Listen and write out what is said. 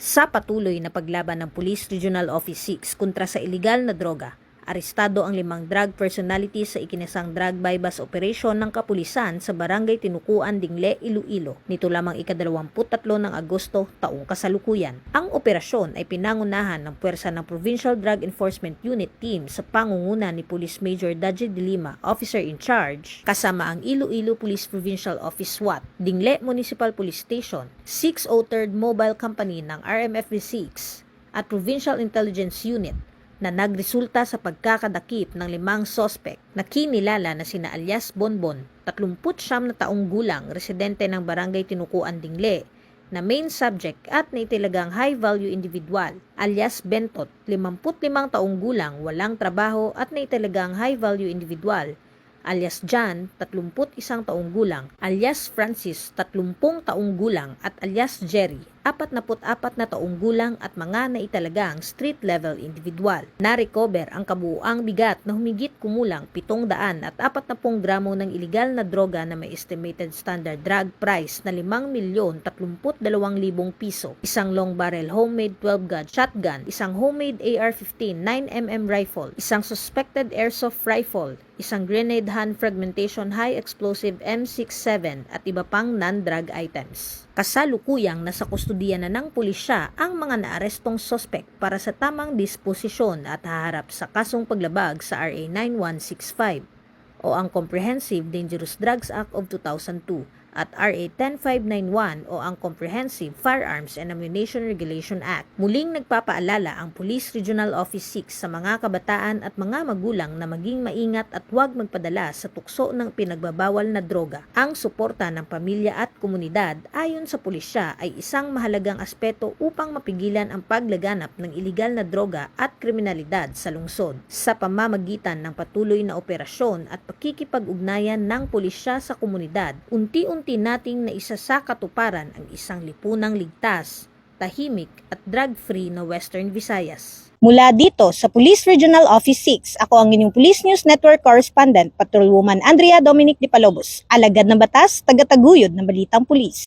Sa patuloy na paglaban ng Police Regional Office 6 kontra sa ilegal na droga, arestado ang 5 drug personalities sa ikinasang drug bypass operation ng kapulisan sa Barangay Tinukuan, Dingle, Iloilo. Nito lamang ika-23 ng Agosto taong kasalukuyan. Ang operasyon ay pinangunahan ng puwersa ng Provincial Drug Enforcement Unit Team sa pangunguna ni Police Major Daje de Lima, Officer in Charge, kasama ang Iloilo Police Provincial Office SWAT, Dingle Municipal Police Station, 603rd Mobile Company ng RMFB6 at Provincial Intelligence Unit na nagresulta sa pagkakadakip ng 5 sospek na kinilala na sina alias Bonbon, 39 na taong gulang, residente ng Barangay Tinukuan, Dingle, na main subject at naitilagang high-value individual, alias Bentot, 55 taong gulang, walang trabaho at naitilagang high-value individual, alias John, 31 taong gulang, alias Francis, 30 taong gulang at alias Jerry, 44 na taong gulang at mga naitalagang street-level individual. Na-recover ang kabuuang bigat na humigit kumulang 740 gramo ng ilegal na droga na may estimated standard drug price na 5,032,000 piso, isang long barrel homemade 12-gauge shotgun, isang homemade AR-15 9mm rifle, isang suspected airsoft rifle, isang grenade hand fragmentation high explosive M67 at iba pang non-drug items. Kasalukuyang nasa kustodiya na ng pulisya ang mga naarestong sospek para sa tamang disposisyon at haharap sa kasong paglabag sa RA 9165 o ang Comprehensive Dangerous Drugs Act of 2002 at RA 10591 o ang Comprehensive Firearms and Ammunition Regulation Act. Muling nagpapaalala ang Police Regional Office 6 sa mga kabataan at mga magulang na maging maingat at huwag magpadala sa tukso ng pinagbabawal na droga. Ang suporta ng pamilya at komunidad ayon sa pulisya ay isang mahalagang aspeto upang mapigilan ang paglaganap ng ilegal na droga at kriminalidad sa lungsod. Sa pamamagitan ng patuloy na operasyon at pakikipag-ugnayan ng pulisya sa komunidad, unti-unti nating naisa sa katuparan ang isang lipunang ligtas, tahimik at drug-free na Western Visayas. Mula dito sa Police Regional Office 6, ako ang inyong Police News Network Correspondent, Patrolwoman Andrea Dominic de Palobos, alagad ng batas, tagataguyod ng balitang pulis.